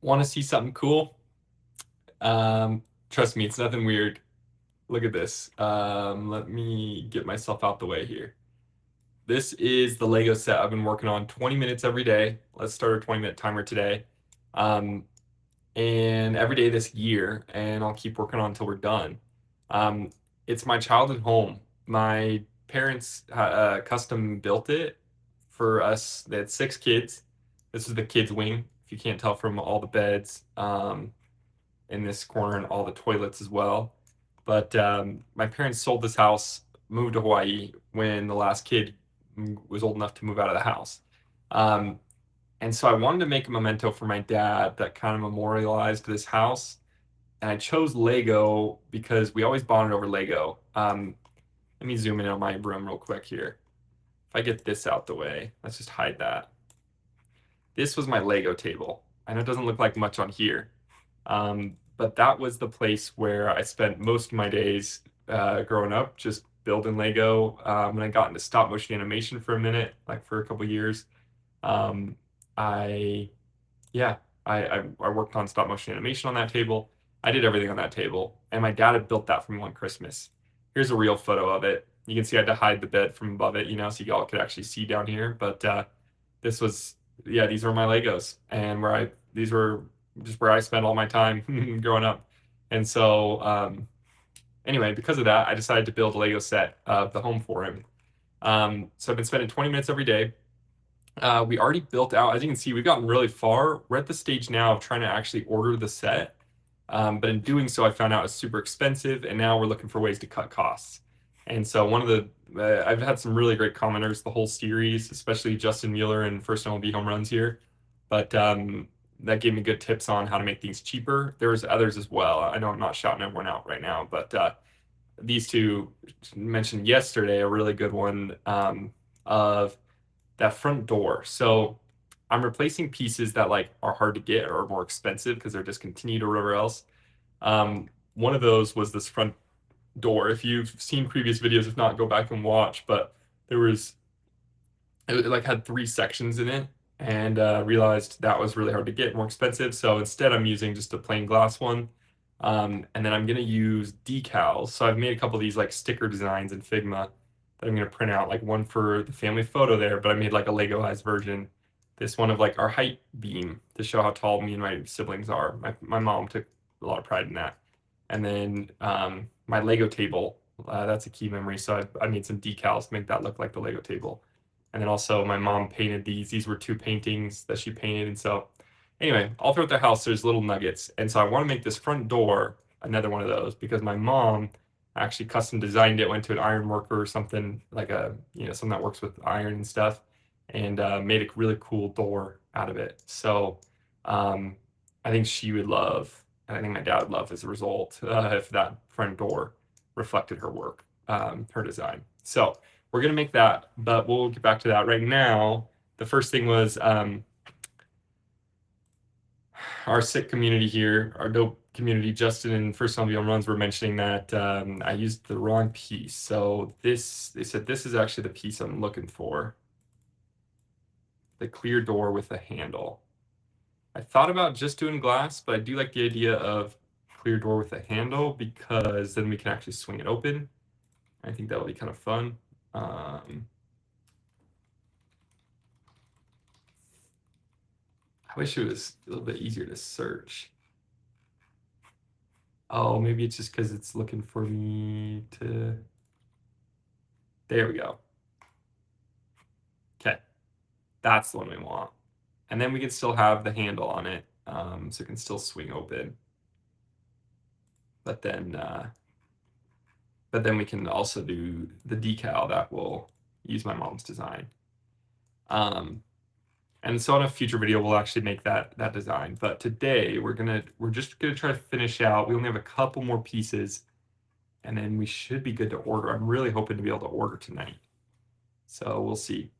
Want to see something cool? Trust me, it's nothing weird. Look at this. Let me get myself out the way here. This is the Lego set I've been working on 20 minutes every day. Let's start a 20-minute timer today. Um, and every day this year, and I'll keep working on until we're done. Um, it's my childhood home. My parents custom built it for us. They had 6 kids. This is the kids' wing, if you can't tell from all the beds. In this corner and all the toilets as well. But my parents sold this house, moved to Hawaii when the last kid was old enough to move out of the house. Um, and so I wanted to make a memento for my dad that kind of memorialized this house. And I chose Lego because we always bonded over Lego. Let me zoom in on my room real quick here. If I get this out the way, let's just hide that. This was my Lego table. I know it doesn't look like much on here, but that was the place where I spent most of my days growing up, just building Lego. And I got into stop motion animation for a minute, like for a couple years. Um, I, yeah, I worked on stop motion animation on that table. I did everything on that table, and my dad had built that for me one Christmas. Here's a real photo of it. You can see I had to hide the bed from above it, so y'all could actually see down here. But this was, yeah, these were my Legos, and these were just where I spent all my time growing up. And so, anyway, because of that, I decided to build a Lego set of the home for him. So I've been spending 20 minutes every day. We already built out, as you can see, we've gotten really far. We're at the stage now of trying to actually order the set. But in doing so, I found out it's super expensive, and now we're looking for ways to cut costs. And so I've had some really great commenters the whole series, especially Justin Mueller and First MLB Home Runs here. But that gave me good tips on how to make things cheaper. There's others as well. I know I'm not shouting everyone out right now, but these two mentioned yesterday a really good one of that front door. So I'm replacing pieces that like are hard to get or more expensive because they're discontinued or whatever else. One of those was this front door. If you've seen previous videos, if not, go back and watch. But there was it like had 3 sections in it, and realized that was really hard to get, more expensive. So instead, I'm using just a plain glass one. And then I'm gonna use decals. So I've made a couple of these like sticker designs in Figma that I'm gonna print out, like one for the family photo there, but I made like a Legoized version. This one of like our height beam to show how tall me and my siblings are. My mom took a lot of pride in that. And then my Lego table, that's a key memory. So I made some decals to make that look like the Lego table. And then also my mom painted these. These were 2 paintings that she painted. And so anyway, all throughout the house, there's little nuggets. And so I want to make this front door another one of those because my mom actually custom designed it, went to an iron worker or something like something that works with iron and stuff, and made a really cool door out of it. So um, I think she would love, and I think my dad would love as a result if that front door reflected her work, her design. So we're gonna make that, but we'll get back to that. Right now, the first thing was our sick community here, our dope community, Justin and First Time Runs were mentioning that I used the wrong piece. So they said this is actually the piece I'm looking for. The clear door with a handle. I thought about just doing glass, but I do like the idea of clear door with a handle because then we can actually swing it open. I think that'll be kind of fun. I wish it was a little bit easier to search. Oh, maybe it's just because it's looking for me to. There we go. Okay, that's the one we want. And then we can still have the handle on it, so it can still swing open. But then we can also do the decal that will use my mom's design. And so in a future video, we'll actually make that design. But today we're just gonna try to finish out. We only have a couple more pieces, and then we should be good to order. I'm really hoping to be able to order tonight. So we'll see.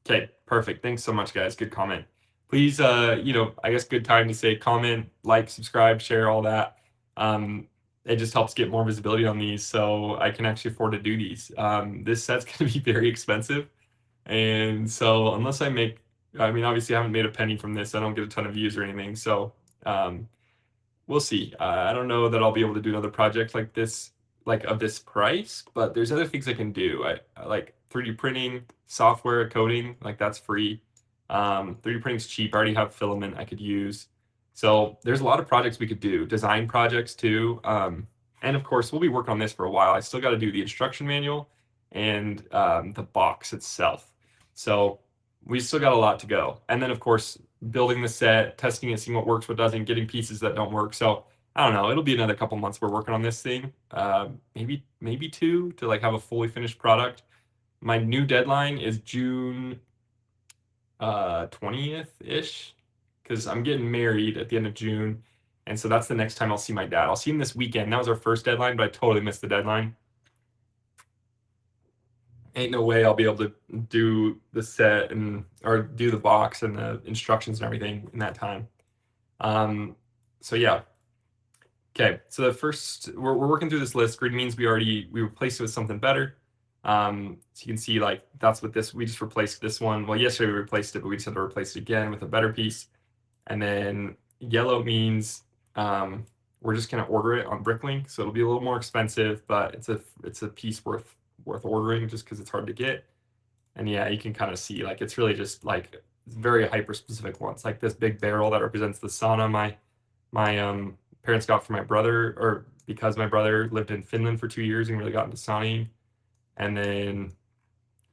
Okay, perfect. Thanks so much, guys. Good comment. Please, I guess good time to say comment, like, subscribe, share, all that. It just helps get more visibility on these so I can actually afford to do these. This set's going to be very expensive. And so unless I mean, obviously I haven't made a penny from this. I don't get a ton of views or anything. So We'll see. I don't know that I'll be able to do another project like this, like of this price, but there's other things I can do. I like 3D printing, software, coding, like that's free. 3D printing's cheap. I already have filament I could use. So there's a lot of projects we could do, design projects too. And of course, we'll be working on this for a while. I still got to do the instruction manual and the box itself. So we still got a lot to go. And then, of course, building the set, testing it, seeing what works, what doesn't, getting pieces that don't work. So I don't know. It'll be another couple months we're working on this thing. Maybe two to like have a fully finished product. My new deadline is June 20th ish, because I'm getting married at the end of June, and so that's the next time I'll see my dad. I'll see him this weekend. That was our first deadline, but I totally missed the deadline. Ain't no way I'll be able to do the set and or do the box and the instructions and everything in that time. So yeah. Okay, so the first we're working through this list. Green means we replaced it with something better. So you can see like that's what this we just replaced this one. Well, yesterday we replaced it, but we just had to replace it again with a better piece. And then yellow means we're just gonna order it on Bricklink, so it'll be a little more expensive, but it's a piece worth ordering just because it's hard to get. And yeah, you can kind of see like it's really just like very hyper specific ones, like this big barrel that represents the sauna my parents got for my brother, or because my brother lived in Finland for 2 years and really got into sauning. And then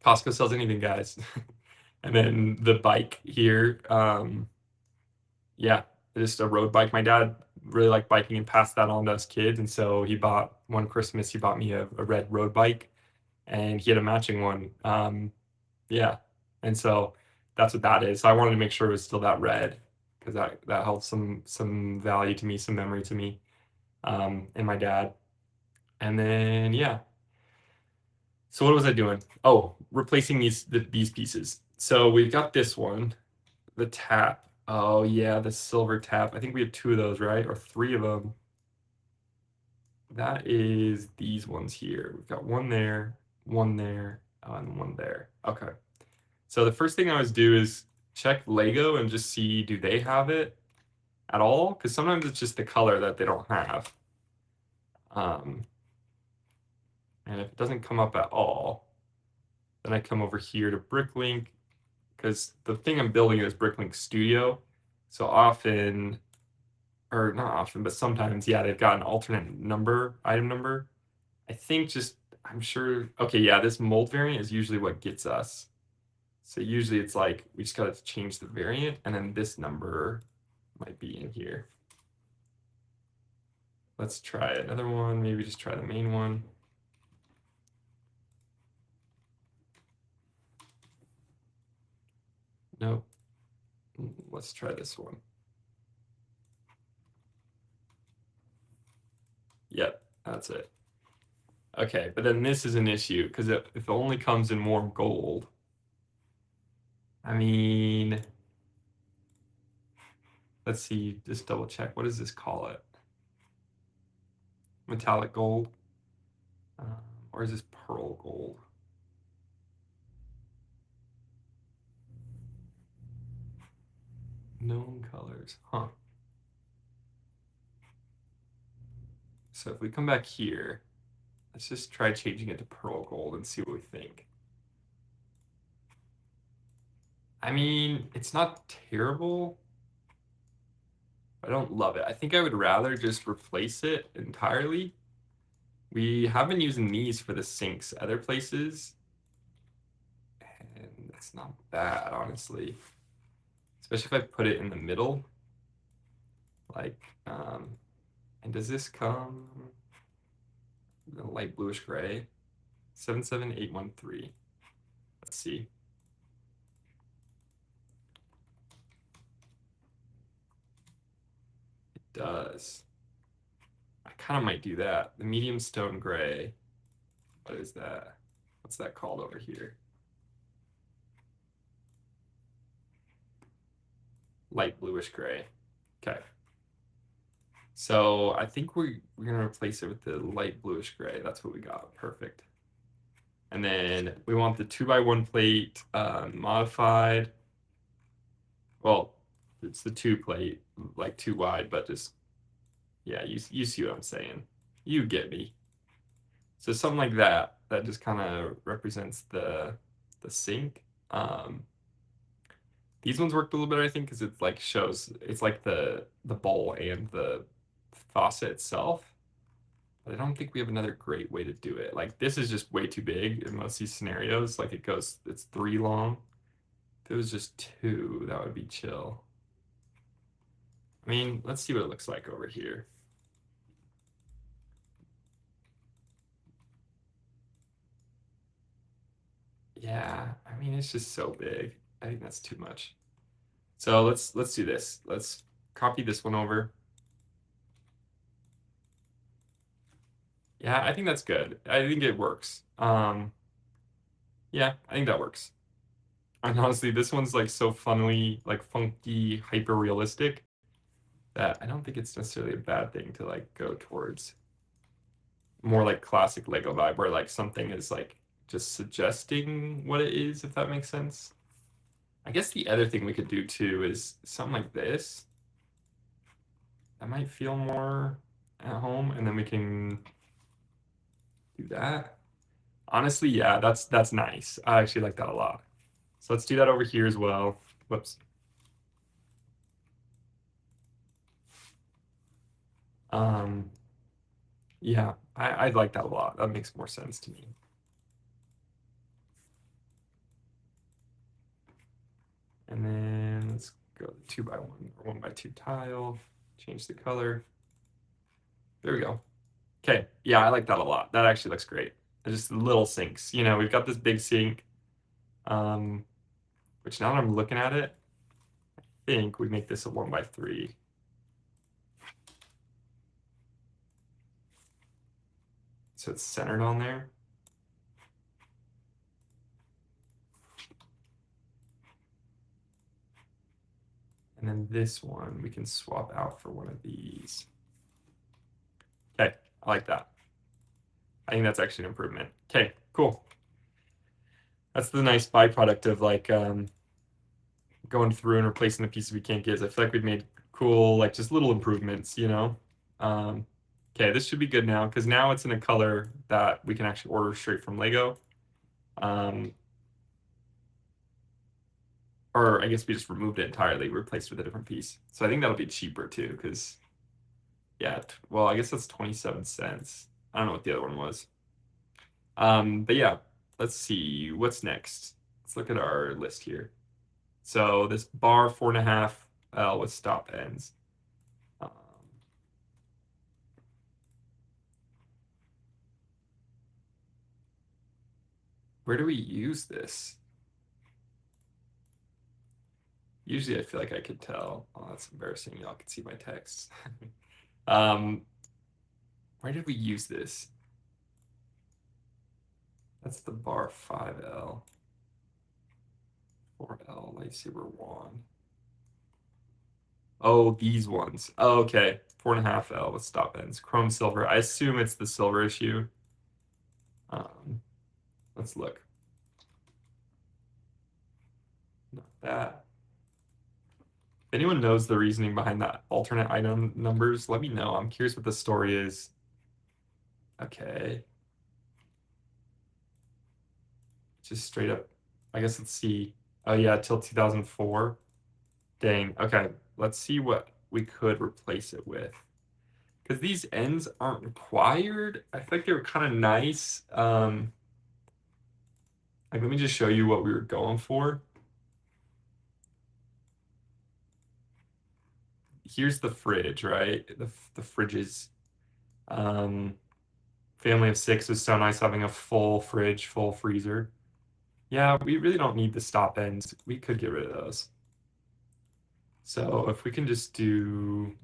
Costco sells anything, guys. And then the bike here, yeah, just a road bike. My dad really liked biking and passed that on to us kids. And so he bought one Christmas, he bought me a red road bike and he had a matching one. Yeah. And so that's what that is. So I wanted to make sure it was still that red because that held some value to me, some memory to me, and my dad. And then yeah. So what was I doing? Oh, replacing these pieces. So we've got this one, the tap. Oh yeah, the silver tap. I think we have two of those, right? Or three of them. That is these ones here. We've got one there, and one there. Okay. So the first thing I always do is check Lego and just see, do they have it at all? Because sometimes it's just the color that they don't have. And if it doesn't come up at all, then I come over here to Bricklink, because the thing I'm building is Bricklink Studio. So often, or not often, but sometimes, yeah, they've got an alternate item number. I think just, I'm sure, okay, yeah, this mold variant is usually what gets us. So usually it's like, we just got to change the variant, and then this number might be in here. Let's try another one, maybe just try the main one. Nope. Let's try this one. Yep, that's it. Okay, but then this is an issue because if it only comes in warm gold, I mean, let's see, just double check. What does this call it? Metallic gold? Or is this pearl gold? Known colors, huh? So if we come back here, let's just try changing it to pearl gold and see what we think. I mean, it's not terrible. I don't love it. I think I would rather just replace it entirely. We have been using these for the sinks other places, and it's not bad, honestly. Especially if I put it in the middle. Like, and does this come the light bluish gray? 77813. Let's see. It does. I kind of might do that. The medium stone gray. What is that? What's that called over here? Light bluish gray. Okay. So I think we're gonna replace it with the light bluish gray. That's what we got. Perfect. And then we want the 2x1 plate modified. Well, It's the two plate, like too wide, but just yeah, you see what I'm saying. You get me. So something like that, that just kind of represents the sink. These ones worked a little better, I think, because it's like shows it's like the bowl and the faucet itself. But I don't think we have another great way to do it. Like this is just way too big in most of these scenarios. Like it's 3 long. If it was just 2, that would be chill. I mean, let's see what it looks like over here. Yeah, I mean, it's just so big. I think that's too much. So let's do this. Let's copy this one over. Yeah, I think that's good. I think it works. Yeah, I think that works. And honestly, this one's like so funnily, like funky, hyper realistic that I don't think it's necessarily a bad thing to like go towards more like classic Lego vibe where like something is like just suggesting what it is, if that makes sense. I guess the other thing we could do too is something like this. That might feel more at home, and then we can do that. Honestly, yeah, that's nice. I actually like that a lot. So let's do that over here as well. Whoops. Um, yeah, I like that a lot. That makes more sense to me. And then let's go 2x1 or 1x2 tile. Change the color. There we go. Okay, yeah, I like that a lot. That actually looks great. Just little sinks. You know, we've got this big sink, um, which now that I'm looking at it, I think we make this a 1x3. So it's centered on there. And then this one we can swap out for one of these. Okay, I like that. I think that's actually an improvement. Okay, cool. That's the nice byproduct of like going through and replacing the pieces we can't get. I feel like we've made cool, like just little improvements, you know? Um, okay, this should be good now because now it's in a color that we can actually order straight from Lego. Um, or I guess we just removed it entirely, replaced with a different piece. So I think that'll be cheaper too, because yeah, well, I guess that's 27 cents. I don't know what the other one was. But yeah, let's see what's next. Let's look at our list here. So this bar 4.5 L with stop ends. Um, where do we use this? Usually I feel like I could tell. Oh, that's embarrassing. Y'all can see my text. um, where did we use this? That's the bar 5L. 4L lightsaber wand. Oh, these ones. Oh, okay. 4.5L with stop ends. Chrome silver. I assume it's the silver issue. Um, let's look. Not that. If anyone knows the reasoning behind that alternate item numbers, let me know. I'm curious what the story is. Okay. Just straight up. I guess let's see. Oh yeah, till 2004. Dang. Okay. Let's see what we could replace it with. Because these ends aren't required. I think they were kind of nice. Like let me just show you what we were going for. Here's the fridge, right? The fridges. Um, family of 6 is so nice having a full fridge, full freezer. Yeah, we really don't need the stop ends. We could get rid of those. So if we can just do,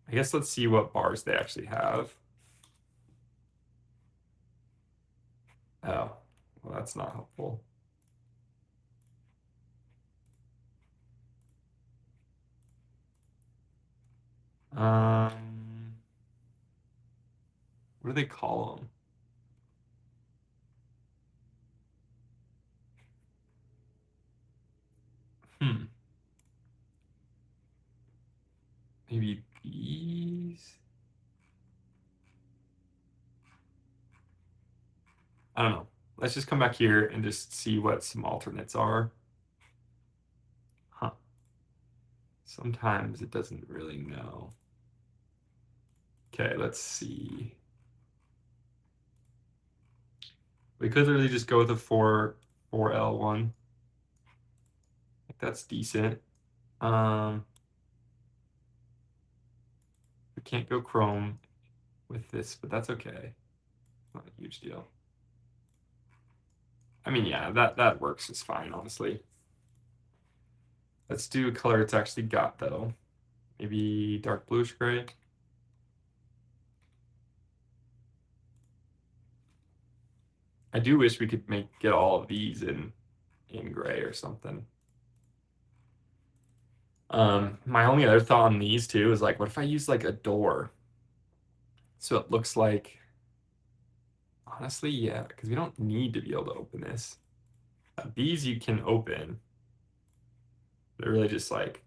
I guess let's see what bars they actually have. Oh, well, that's not helpful. Um, what do they call them? Hmm. maybe these. I don't know. Let's just come back here and just see what some alternates are. Huh. Sometimes it doesn't really know. Okay, let's see. We could literally just go with a 4L1. Like that's decent. We can't go Chrome with this, but that's okay. Not a huge deal. I mean, yeah, that works just fine, honestly. Let's do a color it's actually got though. Maybe dark bluish gray. I do wish we could get all of these in gray or something. My only other thought on these two is like, what if I use like a door? So it looks like, honestly, yeah, because we don't need to be able to open this. These you can open. They're really just like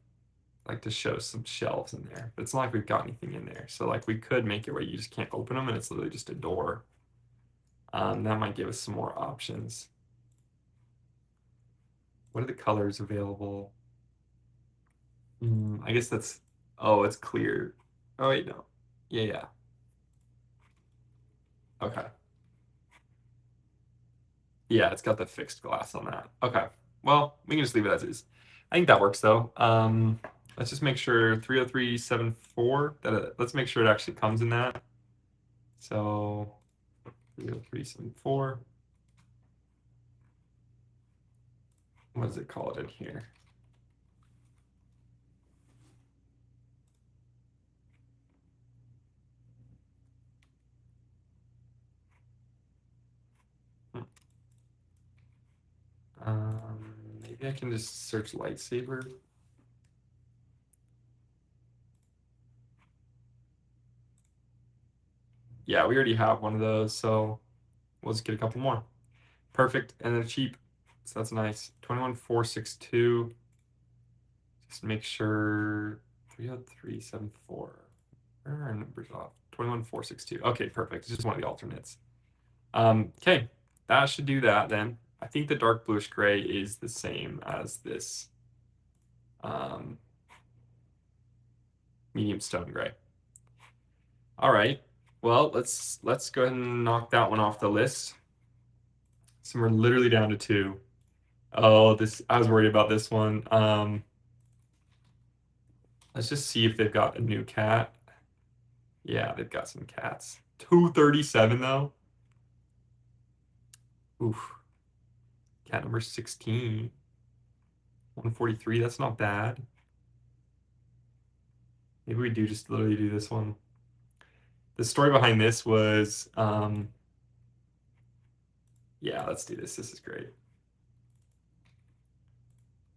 to show some shelves in there, but it's not like we've got anything in there. So like we could make it where you just can't open them and it's literally just a door. That might give us some more options. What are the colors available? I guess that's, oh, it's clear. Oh, wait, no. Yeah, yeah. Okay. Yeah, it's got the fixed glass on that. Okay. Well, we can just leave it as is. I think that works though. Let's just make sure 30374 let's make sure it actually comes in that. So 30374. What does it call it in here? Maybe I can just search lightsaber. Yeah, we already have one of those, so we'll just get a couple more. Perfect, and they're cheap, so that's nice. 21462. Just make sure 30374. Where are our numbers off? 21462. Okay, perfect. It's just one of the alternates. Okay, that should do that then. I think the dark bluish gray is the same as this um, medium stone gray. All right. Well, let's go ahead and knock that one off the list. So we're literally down to two. Oh, this I was worried about this one. Let's just see if they've got a new cat. Yeah, they've got some cats. 237 though. Oof. Cat number 16. 143. That's not bad. Maybe we do just literally do this one. The story behind this was, yeah, let's do this. This is great.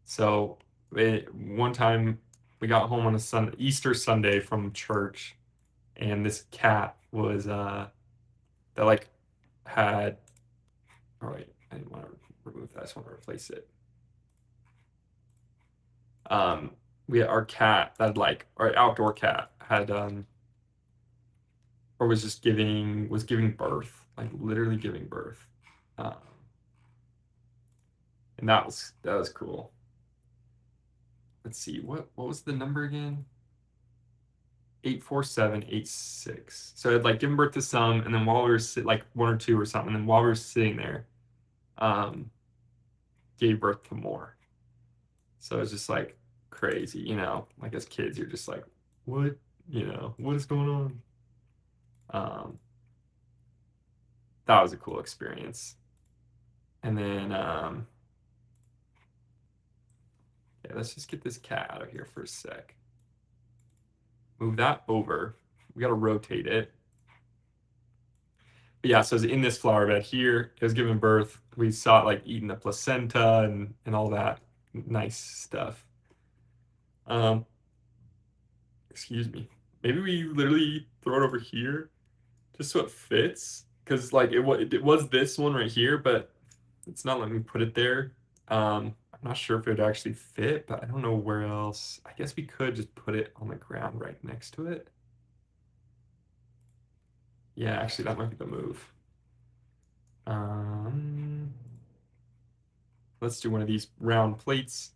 So one time we got home on a Easter Sunday from church, and this cat was that like had. Oh wait, I didn't want to remove that. I just want to replace it. Um, we had our cat that like our outdoor cat had or was giving birth, like literally giving birth. Um, and that was cool. Let's see, what was the number again? 84786. So I'd like given birth to some, and then while we were like one or two or something, and then while we were sitting there, um, gave birth to more. So it's just like crazy, like as kids, you're just like, what, what is going on? Um, that was a cool experience. And then, yeah, let's just get this cat out of here for a sec. Move that over. We got to rotate it. But yeah, so it's in this flower bed here. It was giving birth. We saw it like eating the placenta and all that nice stuff. Um, excuse me. Maybe we literally throw it over here just so it fits. Because like it was this one right here, but it's not letting me put it there. I'm I'm not sure if it would actually fit, but I don't know where else. I guess we could just put it on the ground right next to it. Yeah, actually, that might be the move. Um, let's do one of these round plates.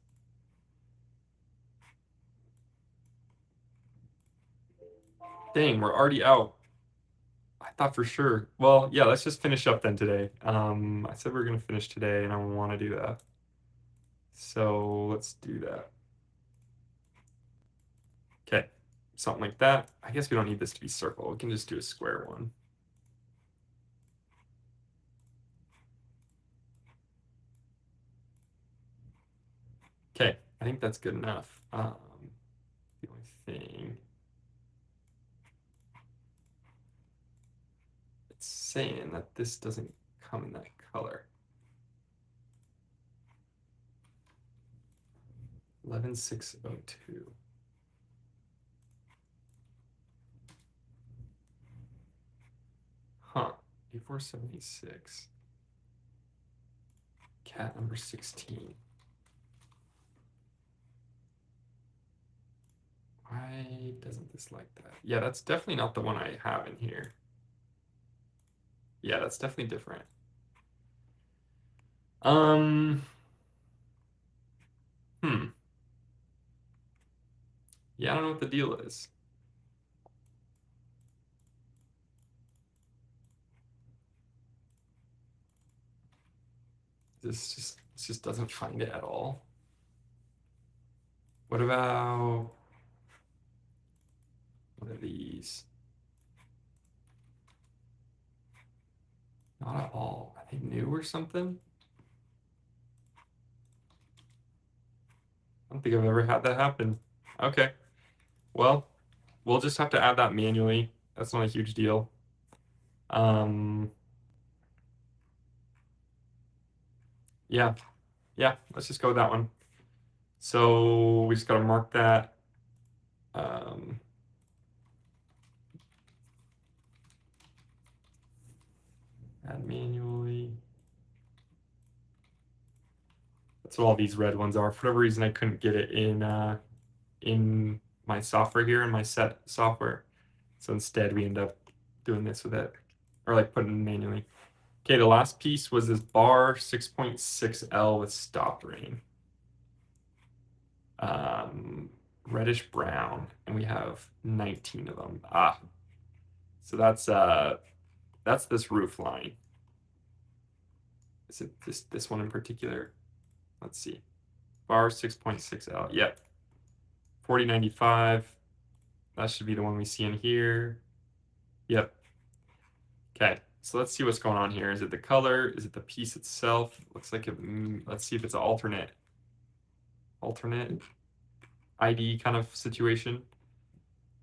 Dang, we're already out. I thought for sure. Well, yeah, let's just finish up then today. I said we are gonna finish today, and I want to do that. So let's do that. Okay, something like that. I guess we don't need this to be circle. We can just do a square one. Okay, I think that's good enough. The only thing it's saying that this doesn't come in that color. 11602. Huh. A4786. Cat number 16. Why doesn't this like that? Yeah, that's definitely not the one I have in here. Yeah, that's definitely different. Um, hmm. Yeah, I don't know what the deal is. This just doesn't find it at all. What about one of these? Not at all. Are they new or something? I don't think I've ever had that happen. Okay. Well, we'll just have to add that manually. That's not a huge deal. Um, yeah. Yeah, let's just go with that one. So we just gotta mark that. Um, add manually. That's what all these red ones are. For whatever reason, I couldn't get it in my software here, in my set software. So instead, we end up doing this with it, or like putting it manually. Okay, the last piece was this bar 6.6L with stop ring. Reddish brown, and we have 19 of them. Ah, so that's this roof line. Is it this one in particular? Let's see. Bar 6.6L. Yep. 4095. That should be the one we see in here. Yep. Okay. So let's see what's going on here. Is it the color? Is it the piece itself? Looks like it. Let's see if it's an alternate ID kind of situation.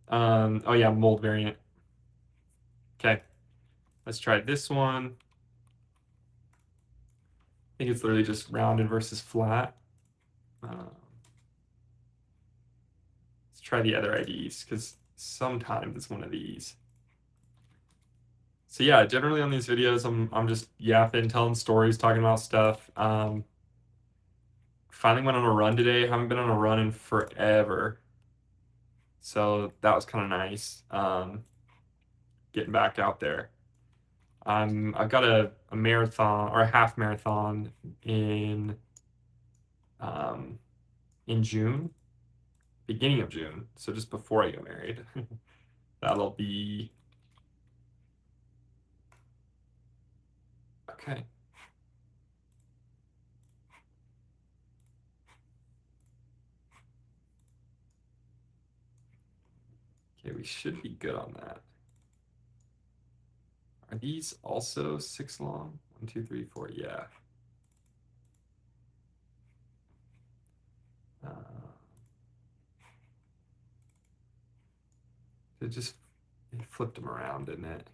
Oh yeah, mold variant. Okay. Let's try this one. I think it's literally just rounded versus flat. Let's try the other IDs because sometimes it's one of these. So yeah, generally on these videos, I'm just yapping, telling stories, talking about stuff. Finally went on a run today. Haven't been on a run in forever, so that was kind of nice. Getting back out there. I've got a marathon or a half marathon um, in June, beginning of June, so just before I get married. That'll be okay. Okay, we should be good on that. Are these also 6 long? 1, 2, 3, 4. Yeah. Uh, it flipped them around, didn't it?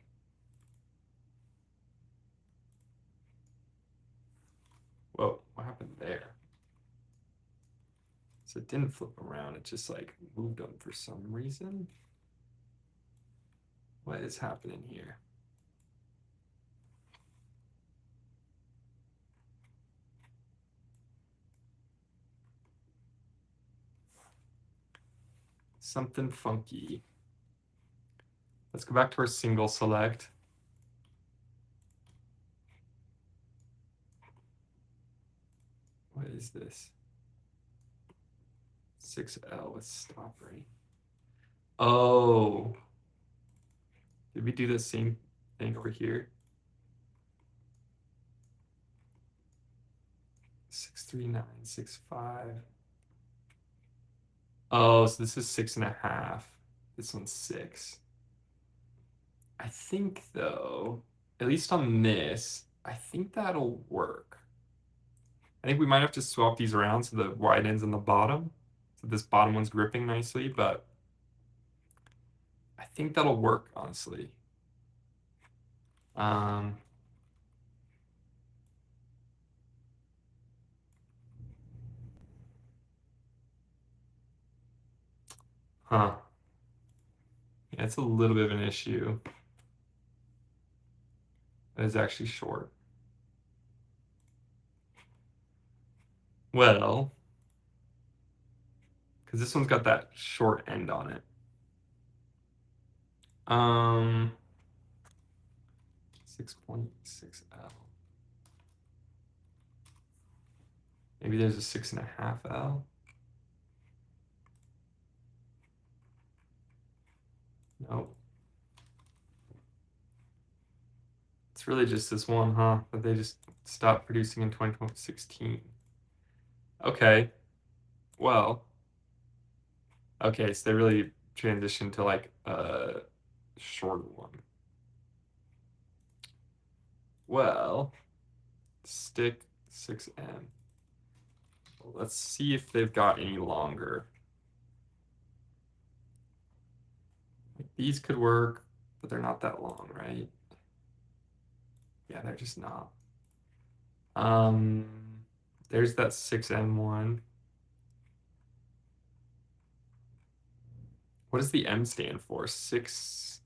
Whoa, what happened there? So it didn't flip them around. It just like moved them for some reason. What is happening here? something funky. Let's go back to our single select. What is this? 6L with stop rate. Oh, did we do the same thing over here? 63965. Oh, so this is 6.5. This one's 6. I think though, at least on this, I think that'll work. I think we might have to swap these around so the wide end's on the bottom. So this bottom one's gripping nicely, but I think that'll work, honestly. Um, huh. Yeah, it's a little bit of an issue. It is actually short. Well, because this one's got that short end on it. 6.6L. Maybe there's a 6.5L. Nope. It's really just this one, huh? That they just stopped producing in 2016. Okay. Well, okay, so they really transitioned to like a shorter one. Well, stick 6M. Let's see if they've got any longer. These could work, but they're not that long, right? Yeah, they're just not. Um, there's that 6M one. What does the M stand for? Six,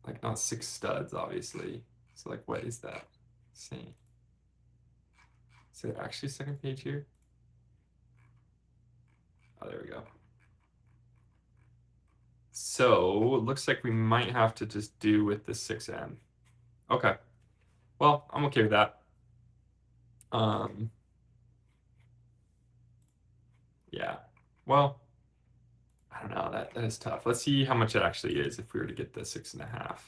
like not six studs, obviously. So like, what is that saying? Is there actually a second page here? Oh, there we go. So it looks like we might have to just do with the 6M. Okay. Well, I'm okay with that. Yeah. Well, I don't know. That is tough. Let's see how much it actually is if we were to get the 6.5.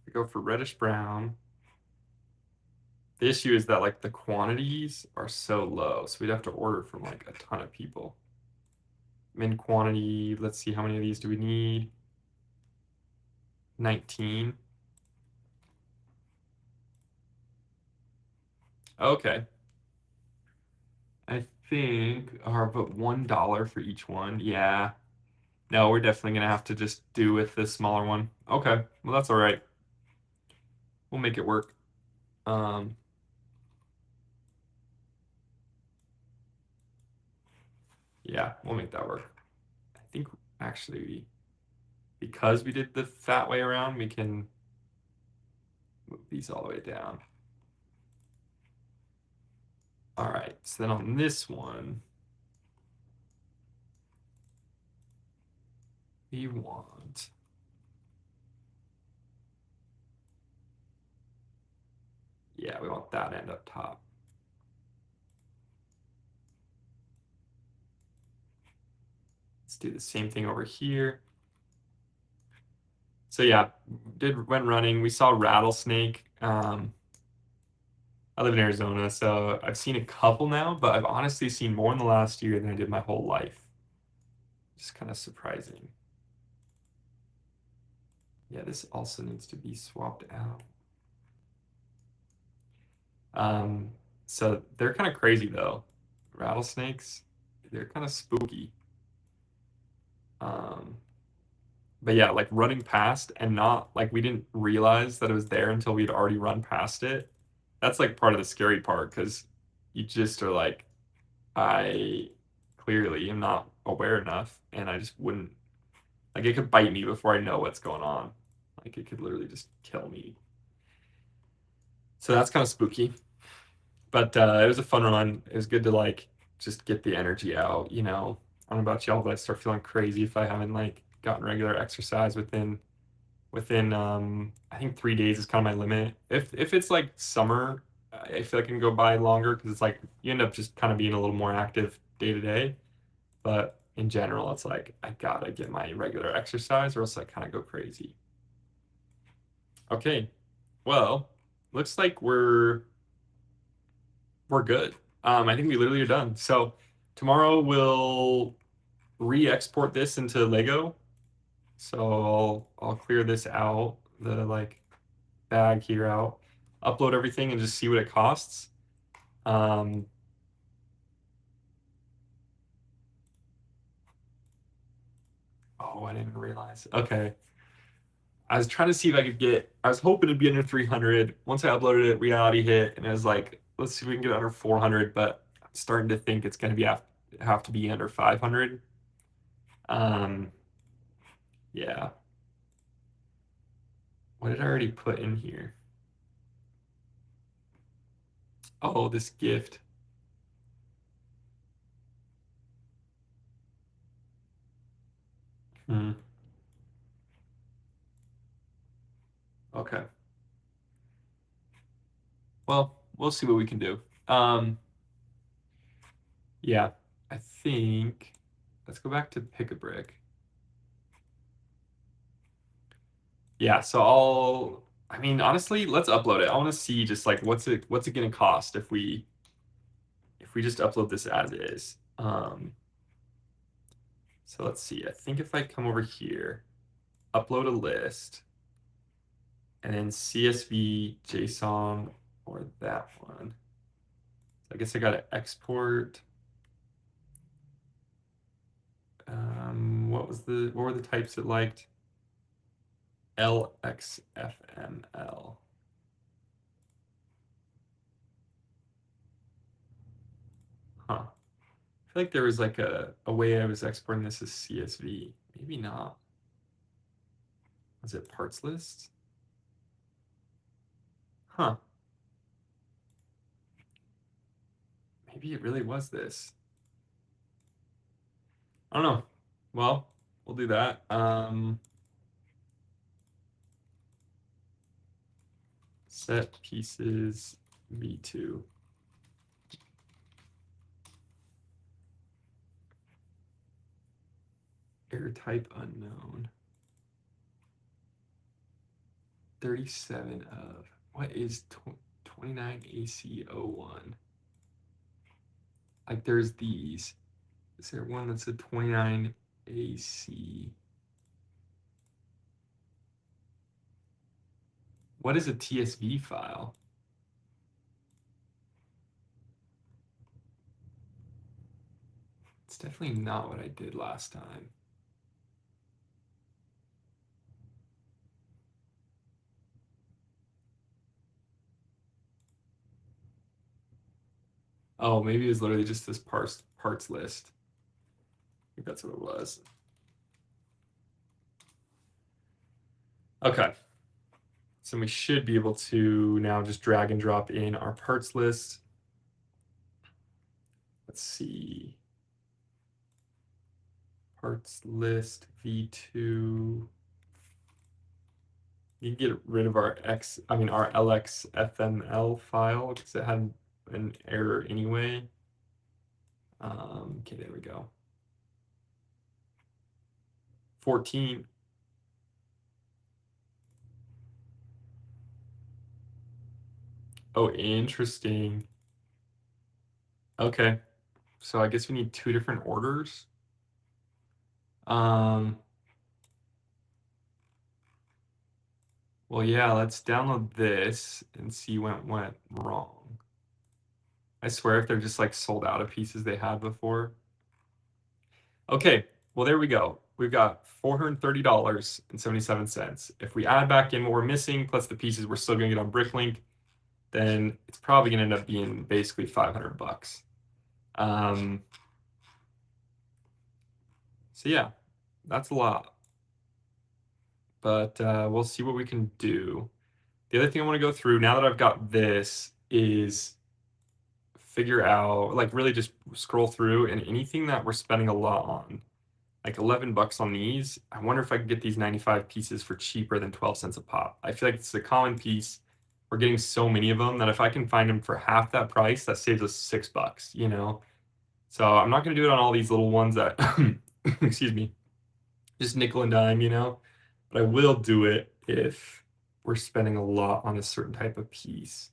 We go for reddish brown. The issue is that like the quantities are so low, so we'd have to order from like a ton of people. Min quantity, let's see how many of these do we need? 19. Okay. I think, or but $1 for each one. Yeah. No, we're definitely gonna have to just do with this smaller one. Okay. Well, that's all right. We'll make it work. Um, yeah, we'll make that work. I think actually, because we did the fat way around, we can move these all the way down. All right, so then on this one, we want, yeah, we want that end up top. Let's do the same thing over here. So yeah, went running. We saw rattlesnake. I live in Arizona, so I've seen a couple now, but I've honestly seen more in the last year than I did my whole life. Just kind of surprising. Yeah, this also needs to be swapped out. Um, so they're kind of crazy though. Rattlesnakes, they're kind of spooky. Um, but yeah, like running past and not like we didn't realize that it was there until we'd already run past it. That's like part of the scary part because you just are like, I clearly am not aware enough and I just wouldn't like it could bite me before I know what's going on. Like it could literally just kill me. So that's kind of spooky. But it was a fun run. It was good to like just get the energy out, you know. I don't know about y'all, but I start feeling crazy if I haven't like gotten regular exercise within I think 3 days is kind of my limit. If it's like summer, I feel like I can go by longer because it's like you end up just kind of being a little more active day to day. But in general, it's like I gotta get my regular exercise or else I kind of go crazy. Okay, well, looks like we're good. I think we literally are done. So tomorrow we'll re-export this into Lego. So I'll clear this out, the like bag here out, upload everything and just see what it costs. Um, oh, I didn't realize. Okay. I was trying to see if I could get, I was hoping it'd be under 300. Once I uploaded it, reality hit, and I was like, let's see if we can get under 400, but I'm starting to think it's going to be have to be under 500. Um, yeah. What did I already put in here? Oh, this gift. Hmm. Okay. Well, we'll see what we can do. Yeah, I think let's go back to pick a brick. Yeah, so I mean, honestly, let's upload it. I want to see just like what's it gonna cost if we just upload this as is. So let's see. I think if I come over here, upload a list, and then CSV, JSON, or that one. So I guess I gotta export. What were the types it liked? LXFML. Huh. I feel like there was like a way I was exporting this as CSV. Maybe not. Was it parts list? Huh. Maybe it really was this. I don't know. Well, we'll do that. Set pieces v2. Error type unknown. 37 of. What is 29 AC01? Like there's these. Is there one that's a 29 AC? What is a TSV file? It's definitely not what I did last time. Oh, maybe it was literally just this parts list. I think that's what it was. Okay. So we should be able to now just drag and drop in our parts list. Let's see. Parts list v2. You can get rid of our our LXFML file because it had an error anyway. Okay, there we go. 14. Oh, interesting. Okay. So I guess we need two different orders. Um, well, yeah, let's download this and see what went wrong. I swear if they're just like sold out of pieces they had before. Okay, well, there we go. We've got $430.77. If we add back in what we're missing, plus the pieces we're still gonna get on Bricklink, then it's probably gonna end up being basically 500 bucks. So yeah, that's a lot. But we'll see what we can do. The other thing I want to go through now that I've got this is figure out, like really just scroll through, and anything that we're spending a lot on, like 11 bucks on these, I wonder if I could get these 95 pieces for cheaper than 12 cents a pop. I feel like it's a common piece. We're getting so many of them that if I can find them for half that price, that saves us $6, you know? So I'm not going to do it on all these little ones that, excuse me, just nickel and dime, you know? But I will do it if we're spending a lot on a certain type of piece.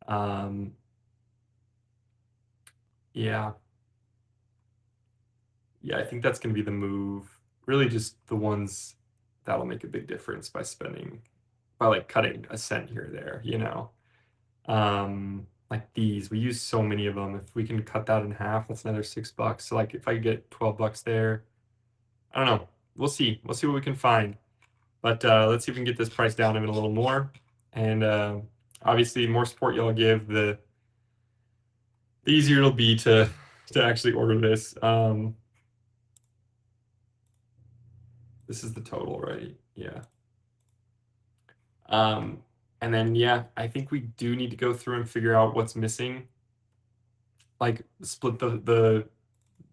Um, yeah. Yeah, I think that's going to be the move. Really just the ones that'll make a big difference by like cutting a cent here or there, you know? Like these, we use so many of them. If we can cut that in half, that's another $6. So like if I get 12 bucks there, I don't know. We'll see. We'll see what we can find. But let's see if we can get this price down even a little more. And obviously, the more support y'all give, the easier it'll be to actually order this. This is the total, right? Yeah. And then yeah, I think we do need to go through and figure out what's missing. Like split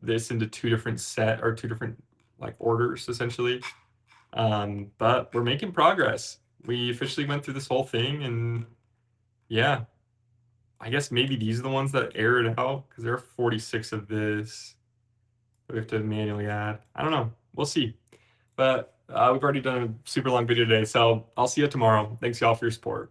this into two different like orders essentially. But we're making progress. We officially went through this whole thing, and yeah, I guess maybe these are the ones that air it out because there are 46 of this that we have to manually add. I don't know. We'll see. But we've already done a super long video today, so I'll see you tomorrow. Thanks y'all for your support.